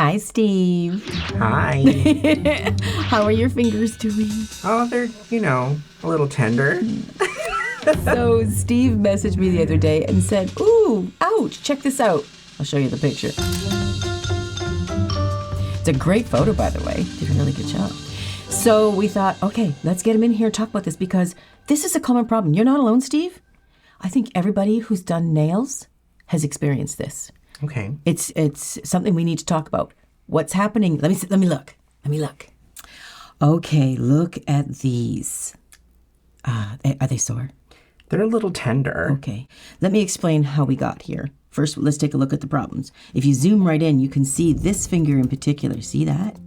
Hi, Steve. Hi. How are your fingers doing? Oh, they're, a little tender. So Steve messaged me the other day and said, ooh, ouch, check this out. I'll show you the picture. It's a great photo, by the way. Did a really good job. So we thought, okay, let's get him in here and talk about this because this is a common problem. You're not alone, Steve. I think everybody who's done nails has experienced this. Okay. It's something we need to talk about. What's happening? Let me look. Okay, look at these. Are they sore? They're a little tender. Okay. Let me explain how we got here. First, let's take a look at the problems. If you zoom right in, you can see this finger in particular. See that?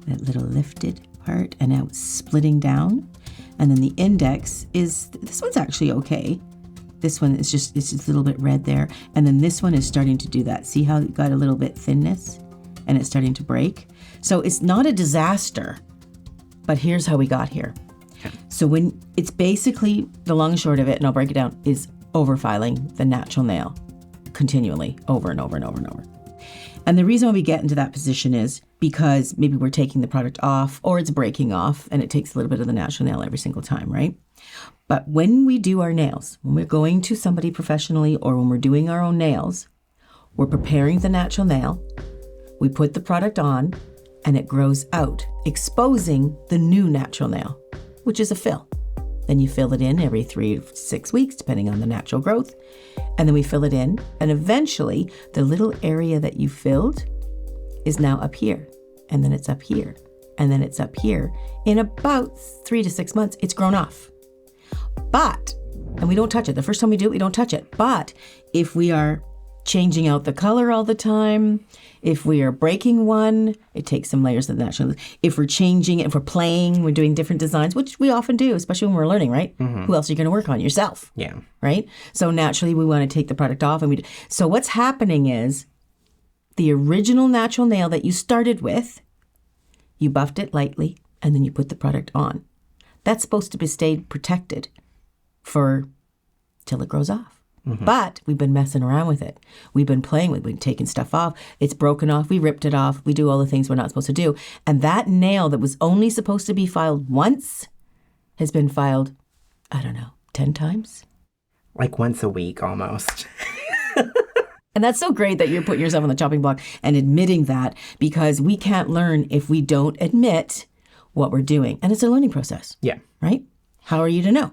That little lifted part, and now it's splitting down. And then the index this one's actually okay. This one is it's just a little bit red there. And then this one is starting to do that. See how it got a little bit thinness and it's starting to break? So it's not a disaster, but here's how we got here. So when it's basically the long and short of it, and I'll break it down, is overfiling the natural nail continually over and over and over and over. And the reason why we get into that position is because maybe we're taking the product off or it's breaking off and it takes a little bit of the natural nail every single time, right? But when we do our nails, when we're going to somebody professionally or when we're doing our own nails, we're preparing the natural nail, we put the product on, and it grows out, exposing the new natural nail, which is a fill. Then you fill it in every 3 to 6 weeks, depending on the natural growth. And then we fill it in. And eventually, the little area that you filled is now up here. And then it's up here. And then it's up here. In about 3 to 6 months, it's grown off. But, and we don't touch it. The first time we do it, we don't touch it. But if we are changing out the color all the time, if we are breaking one, it takes some layers of the natural. If we're changing it, if we're playing, we're doing different designs, which we often do, especially when we're learning, right? Mm-hmm. Who else are you going to work on? Yourself. Yeah. Right? So naturally, we want to take the product off. So what's happening is the original natural nail that you started with, you buffed it lightly, and then you put the product on. That's supposed to stay protected till it grows off. Mm-hmm. But we've been messing around with it. We've been playing with it. We've been taking stuff off. It's broken off. We ripped it off. We do all the things we're not supposed to do. And that nail that was only supposed to be filed once has been filed, 10 times? Like once a week almost. And that's so great that you're putting yourself on the chopping block and admitting that, because we can't learn if we don't admit what we're doing. And it's a learning process. Yeah. Right? How are you to know?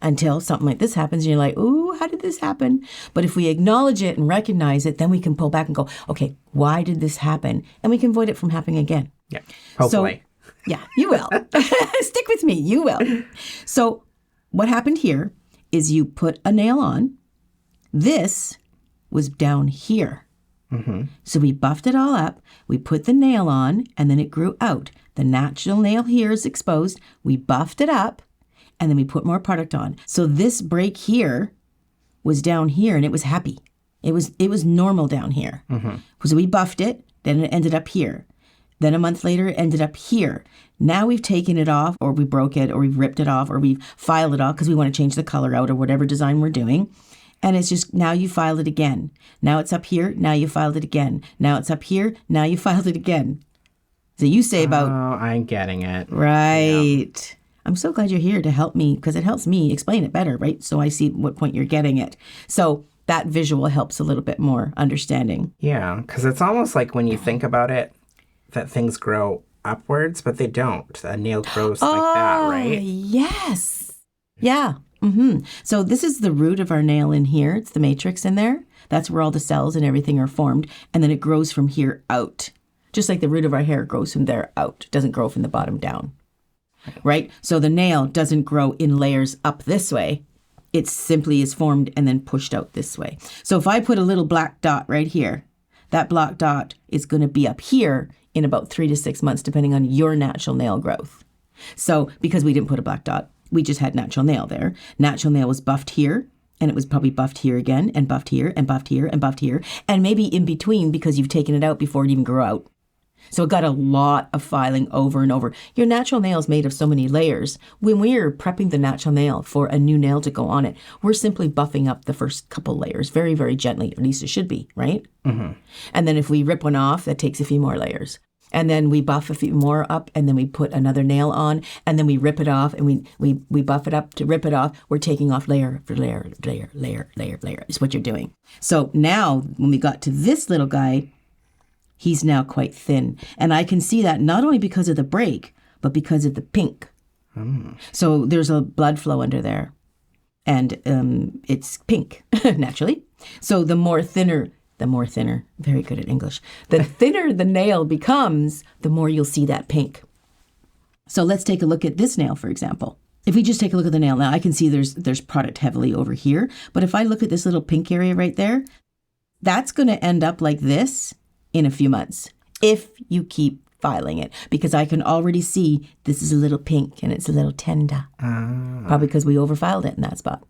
Until something like this happens and you're like, ooh, how did this happen? But if we acknowledge it and recognize it, then we can pull back and go, okay, why did this happen? And we can avoid it from happening again. Yeah, hopefully. So, yeah, you will. Stick with me, you will. So what happened here is you put a nail on. This was down here. Mm-hmm. So we buffed it all up. We put the nail on and then it grew out. The natural nail here is exposed. We buffed it up. And then we put more product on. So this break here was down here and it was happy. It was normal down here. Mm-hmm. So we buffed it, then it ended up here. Then a month later, it ended up here. Now we've taken it off, or we broke it, or we've ripped it off, or we've filed it off because we want to change the color out or whatever design we're doing. And it's just, now you filed it again. Now it's up here, now you filed it again. Now it's up here, now you filed it again. So you say about... Oh, I'm getting it. Right. Yeah. I'm so glad you're here to help me, because it helps me explain it better, right? So I see what point you're getting it. So that visual helps a little bit more understanding. Yeah, because it's almost like when you think about it, that things grow upwards, but they don't. A nail grows like that, right? Yes. Yeah. Mm-hmm. So this is the root of our nail in here. It's the matrix in there. That's where all the cells and everything are formed. And then it grows from here out. Just like the root of our hair grows from there out. It doesn't grow from the bottom down. Right? So the nail doesn't grow in layers up this way. It simply is formed and then pushed out this way. So if I put a little black dot right here, that black dot is going to be up here in about 3 to 6 months, depending on your natural nail growth. So because we didn't put a black dot, we just had natural nail there. Natural nail was buffed here, and it was probably buffed here again, and buffed here, and buffed here, and buffed here, and maybe in between because you've taken it out before it even grew out. So it got a lot of filing over and over. Your natural nail is made of so many layers. When we're prepping the natural nail for a new nail to go on it, we're simply buffing up the first couple layers very, very gently. At least it should be, right? Mm-hmm. And then if we rip one off, that takes a few more layers. And then we buff a few more up, and then we put another nail on, and then we rip it off, and we buff it up to rip it off. We're taking off layer for layer, layer, layer, layer, layer, is what you're doing. So now when we got to this little guy, he's now quite thin. And I can see that not only because of the break, but because of the pink. So there's a blood flow under there. And it's pink, naturally. So the more thinner, very good at English, the thinner the nail becomes, the more you'll see that pink. So let's take a look at this nail, for example. If we just take a look at the nail, now I can see there's product heavily over here. But if I look at this little pink area right there, that's going to end up like this in a few months, if you keep filing it, because I can already see this is a little pink and it's a little tender. Probably because we overfiled it in that spot,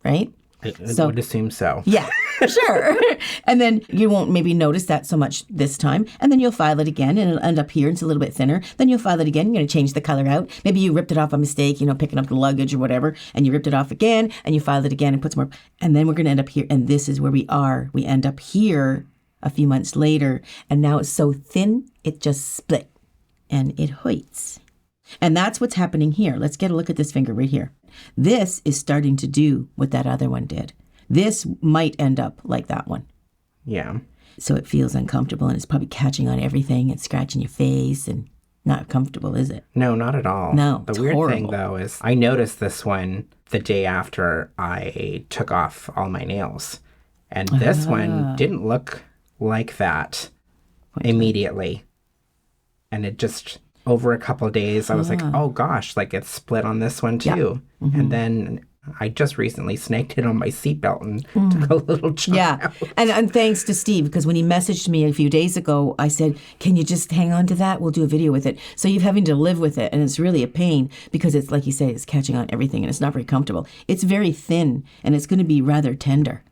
right? I would assume so. Yeah, sure. And then you won't maybe notice that so much this time. And then you'll file it again and it'll end up here. It's a little bit thinner. Then you'll file it again. You're going to change the color out. Maybe you ripped it off by mistake, picking up the luggage or whatever, and you ripped it off again and you filed it again and put some more. And then we're going to end up here. And this is where we are. We end up here a few months later. And now it's so thin, it just split and it hurts. And that's what's happening here. Let's get a look at this finger right here. This is starting to do what that other one did. This might end up like that one. Yeah. So it feels uncomfortable and it's probably catching on everything and scratching your face and not comfortable, is it? No, not at all. No, the weird thing, though, is I noticed this one the day after I took off all my nails. And this one didn't look like that immediately. And it just... over a couple of days, I was like, oh gosh, like it's split on this one too. Yeah. Mm-hmm. And then I just recently snaked it on my seatbelt and took a little chunk out. And thanks to Steve, because when he messaged me a few days ago, I said, can you just hang on to that? We'll do a video with it. So you're having to live with it. And it's really a pain because it's, like you say, it's catching on everything and it's not very comfortable. It's very thin and it's going to be rather tender.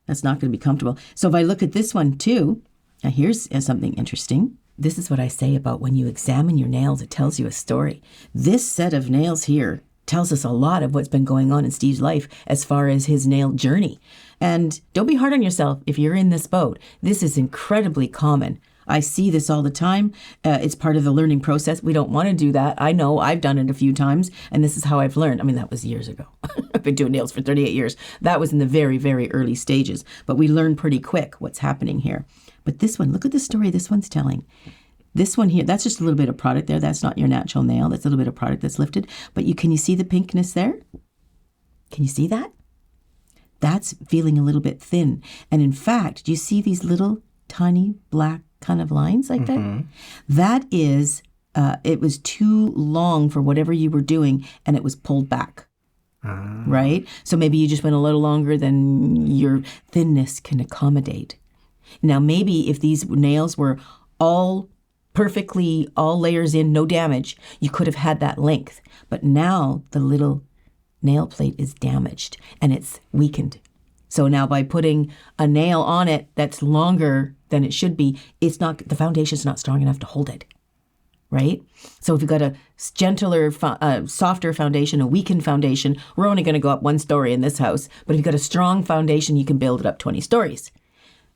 That's not going to be comfortable. So if I look at this one too, now here's something interesting. This is what I say about when you examine your nails, it tells you a story. This set of nails here tells us a lot of what's been going on in Steve's life as far as his nail journey. And don't be hard on yourself if you're in this boat. This is incredibly common. I see this all the time. It's part of the learning process. We don't want to do that. I know I've done it a few times, and this is how I've learned. I mean, that was years ago. I've been doing nails for 38 years. That was in the very, very early stages. But we learn pretty quick what's happening here. But this one, look at the story this one's telling. This one here, that's just a little bit of product there. That's not your natural nail. That's a little bit of product that's lifted. But can you see the pinkness there? Can you see that? That's feeling a little bit thin. And in fact, do you see these little tiny black kind of lines like that? That is, it was too long for whatever you were doing and it was pulled back. Right? So maybe you just went a little longer than your thinness can accommodate. Now, maybe if these nails were all perfectly, all layers in, no damage, you could have had that length. But now the little nail plate is damaged and it's weakened. So now by putting a nail on it that's longer than it should be, the foundation's not strong enough to hold it, right? So if you've got a gentler, softer foundation, a weakened foundation, we're only going to go up 1 story in this house. But if you've got a strong foundation, you can build it up 20 stories.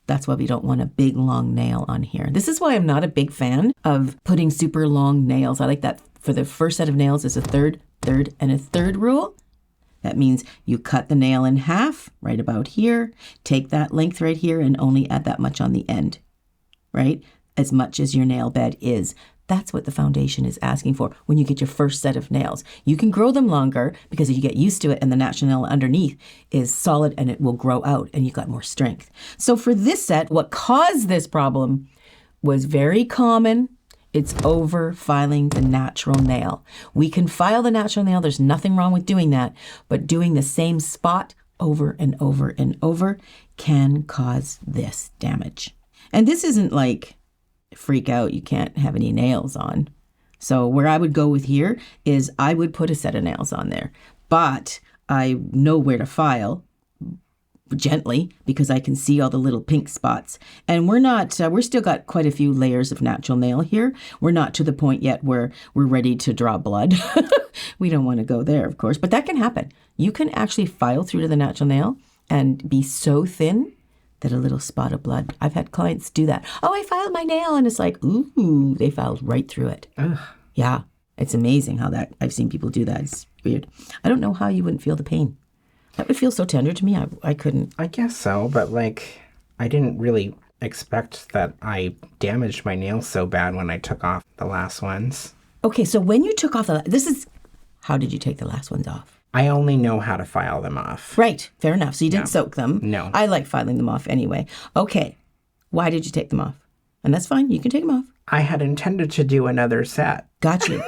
That's why we don't want a big, long nail on here. This is why I'm not a big fan of putting super long nails. I like that for the first set of nails is a third, and a third rule. That means you cut the nail in half right about here, take that length right here and only add that much on the end, right? As much as your nail bed is. That's what the foundation is asking for when you get your first set of nails. You can grow them longer because you get used to it and the natural nail underneath is solid and it will grow out and you've got more strength. So for this set, what caused this problem was very common. It's over filing the natural nail. We can file the natural nail. There's nothing wrong with doing that, but doing the same spot over and over and over can cause this damage. And this isn't like freak out, you can't have any nails on. So where I would go with here is I would put a set of nails on there, but I know where to file gently because I can see all the little pink spots. And we're still got quite a few layers of natural nail here. We're not to the point yet where we're ready to draw blood. We don't want to go there, of course, but that can happen. You can actually file through to the natural nail and be so thin that a little spot of blood. I've had clients do that. Oh, I filed my nail. And it's like, ooh, they filed right through it. Ugh. Yeah. It's amazing how that, I've seen people do that. It's weird. I don't know how you wouldn't feel the pain. That would feel so tender to me. I couldn't. I guess so, but like, I didn't really expect that I damaged my nails so bad when I took off the last ones. Okay, so when you took off how did you take the last ones off? I only know how to file them off. Right, fair enough. So you didn't soak them. No. I like filing them off anyway. Okay, why did you take them off? And that's fine, you can take them off. I had intended to do another set. Got you.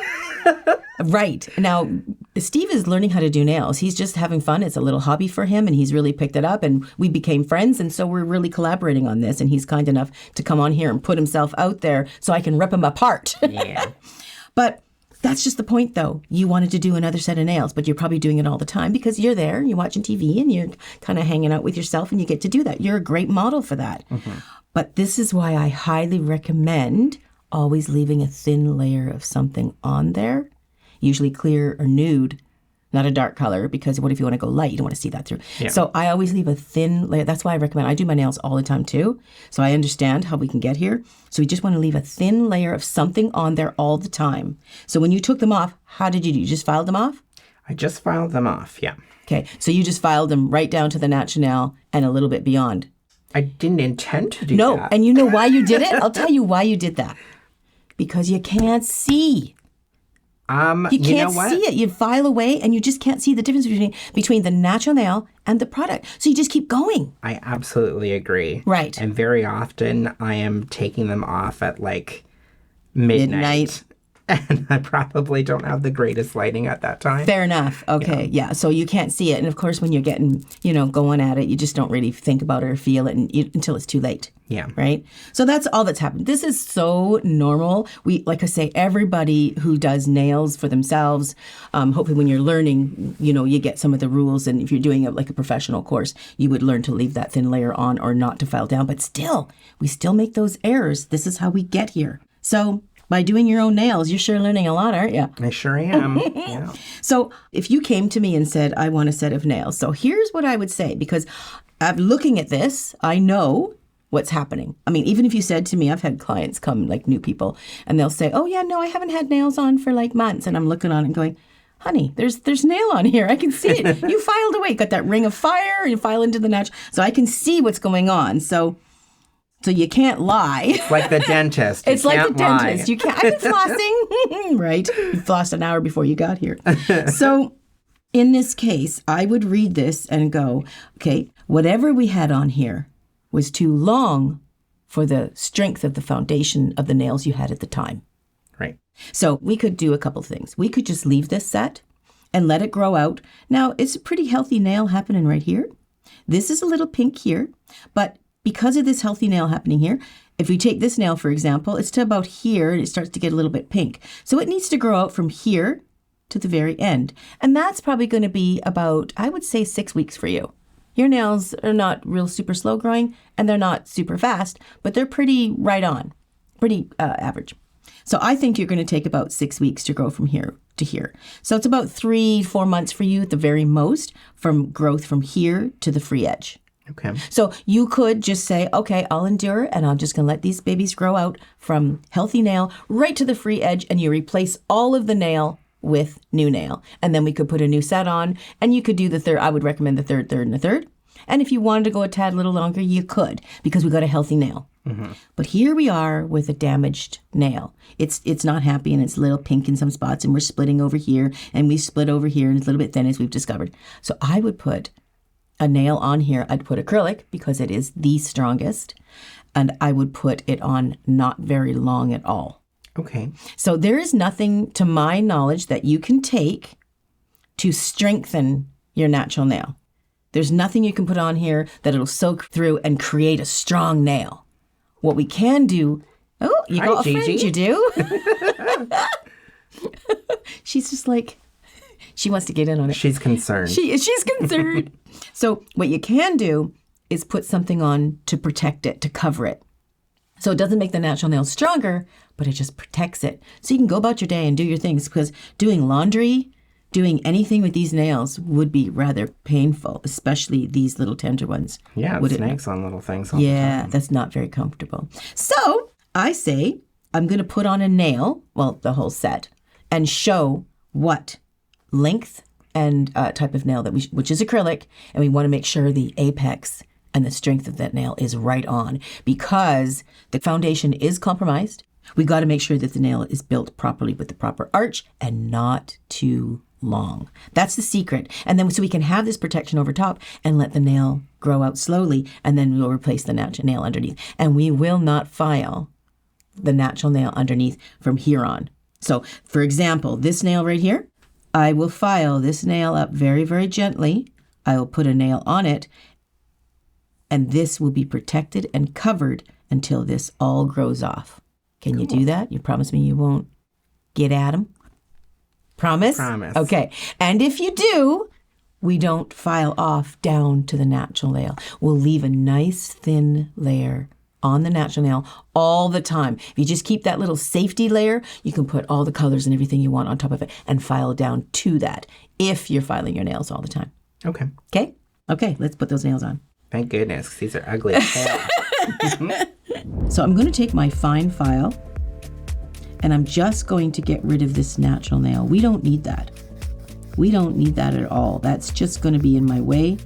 Right. Now, Steve is learning how to do nails. He's just having fun. It's a little hobby for him, and he's really picked it up, and we became friends, and so we're really collaborating on this, and he's kind enough to come on here and put himself out there so I can rip him apart. Yeah. But that's just the point, though. You wanted to do another set of nails, but you're probably doing it all the time because you're there, you're watching TV, and you're kind of hanging out with yourself, and you get to do that. You're a great model for that. Mm-hmm. But this is why I highly recommend always leaving a thin layer of something on there, usually clear or nude, not a dark color, because what if you want to go light? You don't want to see that through. Yeah. So I always leave a thin layer. That's why I recommend, I do my nails all the time too. So I understand how we can get here. So we just want to leave a thin layer of something on there all the time. So when you took them off, how did you do? You just filed them off? I just filed them off, yeah. Okay, so you just filed them right down to the natural nail and a little bit beyond. I didn't intend to do that. No, and you know why you did it? I'll tell you why you did that. Because you can't see. You can't see it. You file away and you just can't see the difference between the natural nail and the product. So you just keep going. I absolutely agree. Right. And very often I am taking them off at like midnight. And I probably don't have the greatest lighting at that time. Fair enough. Okay. Yeah. So you can't see it. And of course, when you're getting, going at it, you just don't really think about it or feel it until it's too late. Yeah. Right? So that's all that's happened. This is so normal. Like I say, everybody who does nails for themselves, hopefully when you're learning, you get some of the rules. And if you're doing it like a professional course, you would learn to leave that thin layer on or not to file down. But still, we still make those errors. This is how we get here. So by doing your own nails, you're sure learning a lot, aren't you? I sure am. Yeah. So if you came to me and said, I want a set of nails. So here's what I would say, because I'm looking at this, I know what's happening. I mean, even if you said to me, I've had clients come, like new people, and they'll say, oh yeah, no, I haven't had nails on for like months. And I'm looking on and going, honey, there's nail on here. I can see it. You filed away, got that ring of fire, you file into the natural. So I can see what's going on. So you can't lie. It's like the dentist. It's like the dentist. You can't. I've been flossing. Right. You flossed an hour before you got here. So in this case, I would read this and go, okay, whatever we had on here was too long for the strength of the foundation of the nails you had at the time. Right. So we could do a couple things. We could just leave this set and let it grow out. Now, it's a pretty healthy nail happening right here. This is a little pink here, but because of this healthy nail happening here, if we take this nail, for example, it's to about here and it starts to get a little bit pink. So it needs to grow out from here to the very end. And that's probably going to be about, I would say, 6 weeks for you. Your nails are not real super slow growing and they're not super fast, but they're pretty right on, pretty average. So I think you're going to take about 6 weeks to grow from here to here. So it's about 3-4 months for you at the very most from growth from here to the free edge. Okay. So you could just say, okay, I'll endure and I'm just going to let these babies grow out from healthy nail right to the free edge, and you replace all of the nail with new nail. And then we could put a new set on, and you could do the third. I would recommend the third, and the third. And if you wanted to go a tad little longer, you could, because we got a healthy nail. Mm-hmm. But here we are with a damaged nail. It's not happy, and it's a little pink in some spots, and we're splitting over here, and we split over here, and it's a little bit thin, as we've discovered. So I would put a nail on here. I'd put acrylic because it is the strongest, and I would put it on not very long at all. Okay. So there is nothing, to my knowledge, that you can take to strengthen your natural nail. There's nothing you can put on here that it'll soak through and create a strong nail. What we can do, you got a friend, you do. She's just like, She wants to get in on it. She's concerned. She's concerned. So what you can do is put something on to protect it, to cover it. So it doesn't make the natural nail stronger, but it just protects it. So you can go about your day and do your things, because doing laundry, doing anything with these nails would be rather painful, especially these little tender ones. Yeah, it snags on little things all the time. Yeah, that's not very comfortable. So I say I'm going to put on a nail, well, the whole set, and show what length and type of nail which is acrylic, and we want to make sure the apex and the strength of that nail is right on, because the foundation is compromised. We got to make sure that the nail is built properly with the proper arch and not too long. That's the secret. And then so we can have this protection over top and let the nail grow out slowly, and then we'll replace the natural nail underneath. And we will not file the natural nail underneath from here on. So, for example, this nail right here, I will file this nail up very, very gently. I will put a nail on it, and this will be protected and covered until this all grows off. Can you do that? You promise me you won't get at them? Promise? Promise. Okay. And if you do, we don't file off down to the natural nail. We'll leave a nice thin layer on the natural nail all the time. If you just keep that little safety layer, you can put all the colors and everything you want on top of it and file down to that if you're filing your nails all the time. Okay. Okay? Okay, let's put those nails on. Thank goodness, 'cause these are ugly as hell. So I'm going to take my fine file, and I'm just going to get rid of this natural nail. We don't need that. We don't need that at all. That's just going to be in my way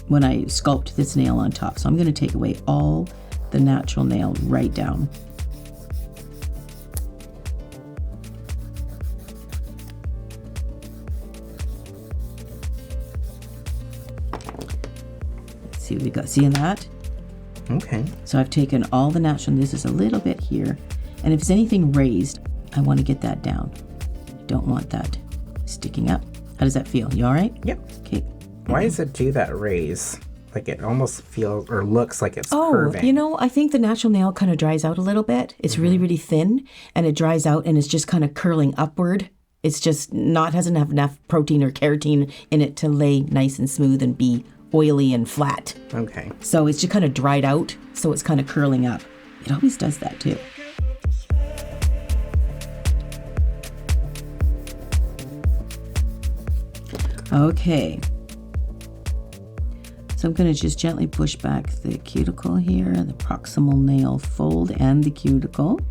when I sculpt this nail on top. So I'm going to take away all the natural nail right down. Let's see what we got. Seeing that? Okay. So I've taken all the natural, this is a little bit here. And if it's anything raised, I want to get that down. I don't want that sticking up. How does that feel? You all right? Yep. Okay. Why does it do that raise? Like it almost feels or looks like it's Oh, curving. you know, I think the natural nail kind of dries out a little bit. It's really, really thin, and it dries out and it's just kind of curling upward. It's just doesn't have enough protein or keratin in it to lay nice and smooth and be oily and flat. Okay. So it's just kind of dried out, so it's kind of curling up. It always does that too. Okay. So I'm going to just gently push back the cuticle here, the proximal nail fold and the cuticle.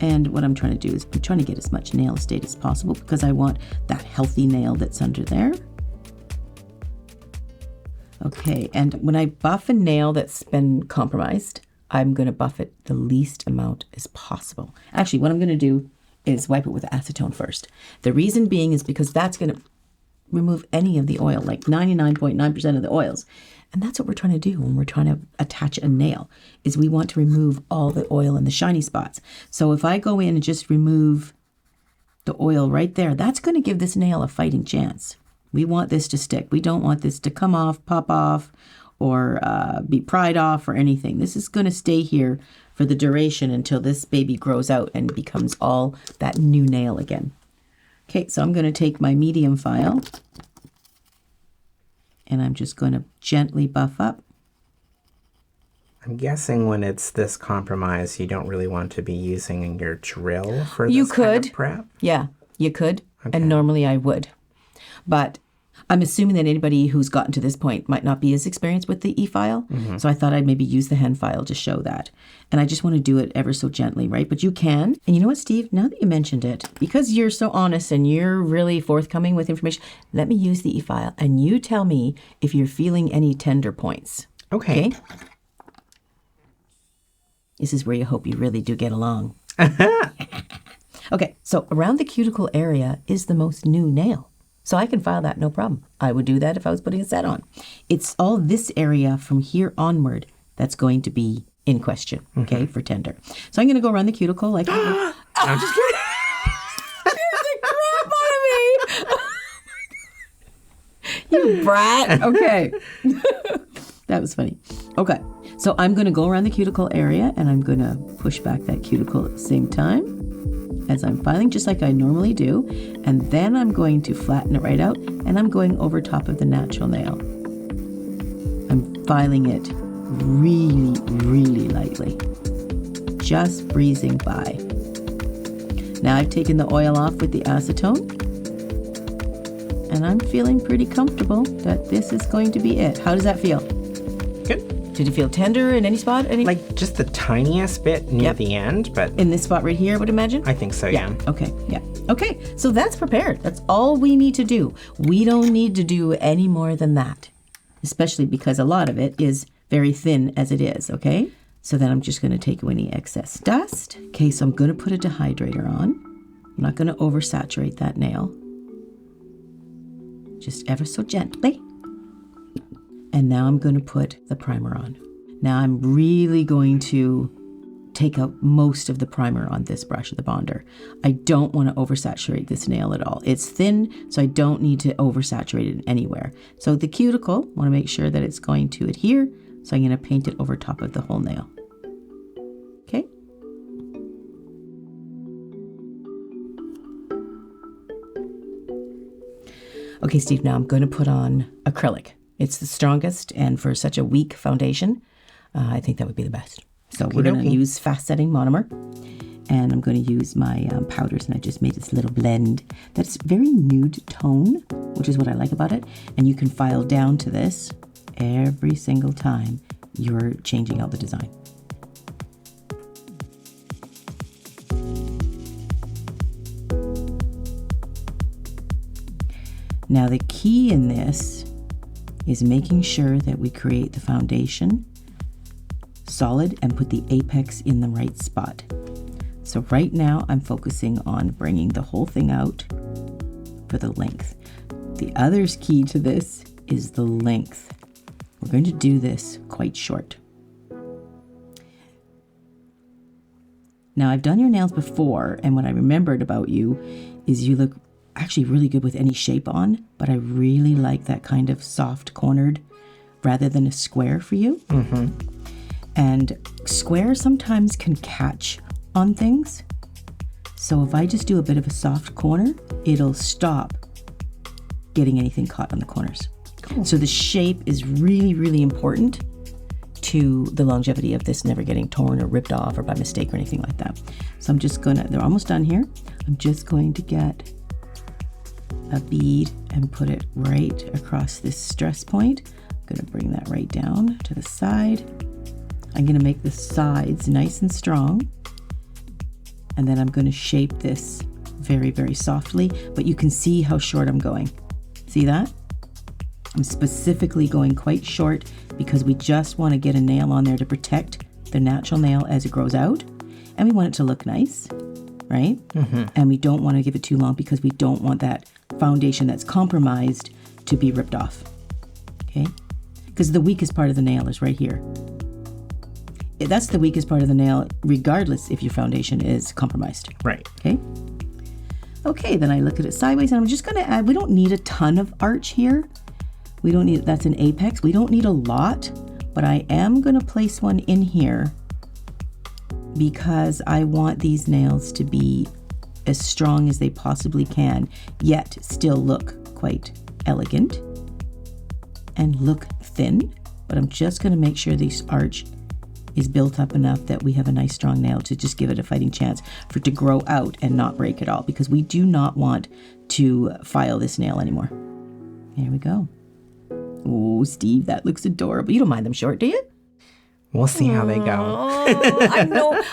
And what I'm trying to do is I'm trying to get as much nail estate as possible because I want that healthy nail that's under there. Okay, and when I buff a nail that's been compromised, I'm going to buff it the least amount as possible. Actually, what I'm going to do is wipe it with acetone first. The reason being is because that's going to remove any of the oil, like 99.9% of the oils. And that's what we're trying to do when we're trying to attach a nail, is we want to remove all the oil and the shiny spots. So if I go in and just remove the oil right there, that's going to give this nail a fighting chance. We want this to stick. We don't want this to come off, pop off, or be pried off or anything. This is going to stay here for the duration until this baby grows out and becomes all that new nail again. Okay, so I'm going to take my medium file and I'm just going to gently buff up. I'm guessing when it's this compromised, you don't really want to be using your drill for this kind of prep? Yeah, you could. Okay. And normally I would. But I'm assuming that anybody who's gotten to this point might not be as experienced with the e-file. Mm-hmm. So I thought I'd maybe use the hand file to show that. And I just want to do it ever so gently, right? But you can. And you know what, Steve? Now that you mentioned it, because you're so honest and you're really forthcoming with information, let me use the e-file and you tell me if you're feeling any tender points. Okay. This is where you hope you really do get along. Okay, so around the cuticle area is the most new nail. So I can file that, no problem. I would do that if I was putting a set on. It's all this area from here onward that's going to be in question, okay, for tender. So I'm going to go around the cuticle like... I'm just kidding. Scared the crap out of me. You brat. Okay. That was funny. Okay, so I'm going to go around the cuticle area and I'm going to push back that cuticle at the same time as I'm filing, just like I normally do. And then I'm going to flatten it right out and I'm going over top of the natural nail. I'm filing it really, really lightly, just breezing by. Now I've taken the oil off with the acetone. And I'm feeling pretty comfortable that this is going to be it. How does that feel? Good. Did it feel tender in any spot? Like just the tiniest bit near the end, but... In this spot right here, I would imagine? I think so, yeah. Okay, yeah. Okay, so that's prepared. That's all we need to do. We don't need to do any more than that, especially because a lot of it is very thin as it is, okay? So then I'm just going to take away any excess dust. Okay, so I'm going to put a dehydrator on. I'm not going to oversaturate that nail. Just ever so gently. And now I'm going to put the primer on. Now I'm really going to take out most of the primer on this brush, the bonder. I don't want to oversaturate this nail at all. It's thin, so I don't need to oversaturate it anywhere. So the cuticle, I want to make sure that it's going to adhere, so I'm going to paint it over top of the whole nail. Okay? Okay, Steve, now I'm going to put on acrylic. It's the strongest, and for such a weak foundation, I think that would be the best. So we're going to use fast-setting monomer, and I'm going to use my powders, and I just made this little blend that's very nude tone, which is what I like about it. And you can file down to this every single time you're changing out the design. Now the key in this is making sure that we create the foundation solid and put the apex in the right spot. So right now I'm focusing on bringing the whole thing out for the length. The other key to this is the length. We're going to do this quite short. Now I've done your nails before, and what I remembered about you is you look actually really good with any shape on, but I really like that kind of soft cornered rather than a square for you. Mm-hmm. And square sometimes can catch on things. So if I just do a bit of a soft corner, it'll stop getting anything caught on the corners. Cool. So the shape is really, really important to the longevity of this never getting torn or ripped off or by mistake or anything like that. So I'm just gonna, they're almost done here. I'm just going to get a bead and put it right across this stress point. I'm going to bring that right down to the side. I'm going to make the sides nice and strong. And then I'm going to shape this very, very softly, but you can see how short I'm going. See that? I'm specifically going quite short because we just want to get a nail on there to protect the natural nail as it grows out. And we want it to look nice, right? Mm-hmm. And we don't want to give it too long because we don't want that foundation that's compromised to be ripped off, okay? Because the weakest part of the nail is right here. That's the weakest part of the nail, regardless if your foundation is compromised. Right. Okay? Okay, then I look at it sideways, and I'm just going to add, we don't need a ton of arch here. We don't need, that's an apex. We don't need a lot, but I am going to place one in here because I want these nails to be as strong as they possibly can, yet still look quite elegant and look thin. But I'm just going to make sure this arch is built up enough that we have a nice strong nail to just give it a fighting chance for it to grow out and not break at all, because we do not want to file this nail anymore. Here we go. Oh, Steve, that looks adorable. You don't mind them short, do you? We'll see how they go.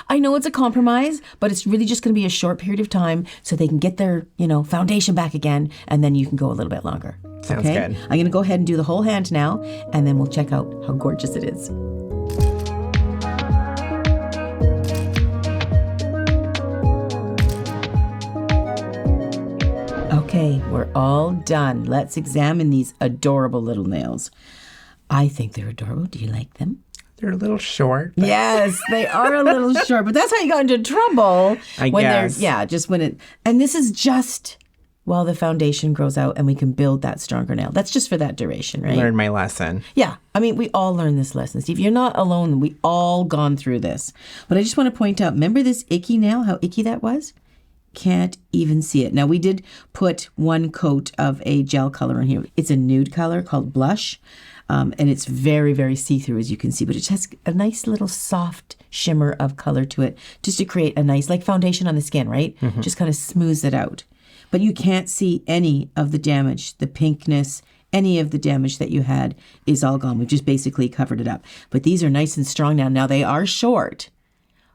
I know it's a compromise, but it's really just going to be a short period of time so they can get their, foundation back again, and then you can go a little bit longer. Sounds good. I'm going to go ahead and do the whole hand now, and then we'll check out how gorgeous it is. Okay, we're all done. Let's examine these adorable little nails. I think they're adorable. Do you like them? They're a little short. Yes, they are a little short, but that's how you got into trouble. I guess. And this is just while the foundation grows out and we can build that stronger nail. That's just for that duration, right? Learn my lesson. Yeah. I mean, we all learn this lesson, Steve. You're not alone. We all gone through this. But I just want to point out, remember this icky nail, how icky that was? Can't even see it. Now, we did put one coat of a gel color in here. It's a nude color called Blush. And it's very, very see-through, as you can see. But it has a nice little soft shimmer of color to it, just to create a nice, like foundation on the skin, right? Mm-hmm. Just kind of smooths it out. But you can't see any of the damage, the pinkness, any of the damage that you had is all gone. We've just basically covered it up. But these are nice and strong now. Now, they are short,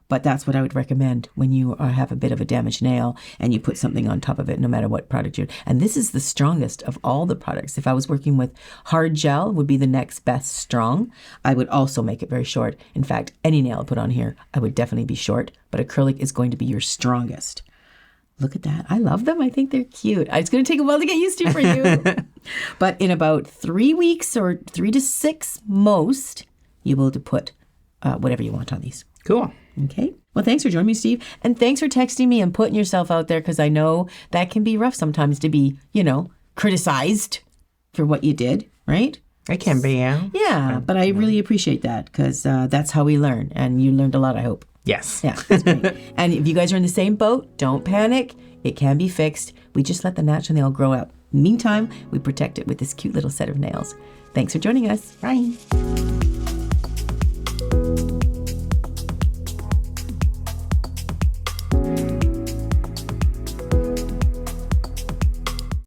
but that's what I would recommend when you have a bit of a damaged nail and you put something on top of it, no matter what product you're. And this is the strongest of all the products. If I was working with hard gel, would be the next best strong. I would also make it very short. In fact, any nail I put on here, I would definitely be short, but acrylic is going to be your strongest. Look at that. I love them. I think they're cute. It's going to take a while to get used to for you. But in about 3 weeks or 3 to 6 most, you'll be able to put whatever you want on these. Cool. Okay. Well, thanks for joining me, Steve. And thanks for texting me and putting yourself out there, because I know that can be rough sometimes to be, criticized for what you did, right? It can be, yeah. Yeah, but I really appreciate that, because that's how we learn. And you learned a lot, I hope. Yes. Yeah, that's great. And if you guys are in the same boat, don't panic. It can be fixed. We just let the natural nail grow out. Meantime, we protect it with this cute little set of nails. Thanks for joining us. Bye.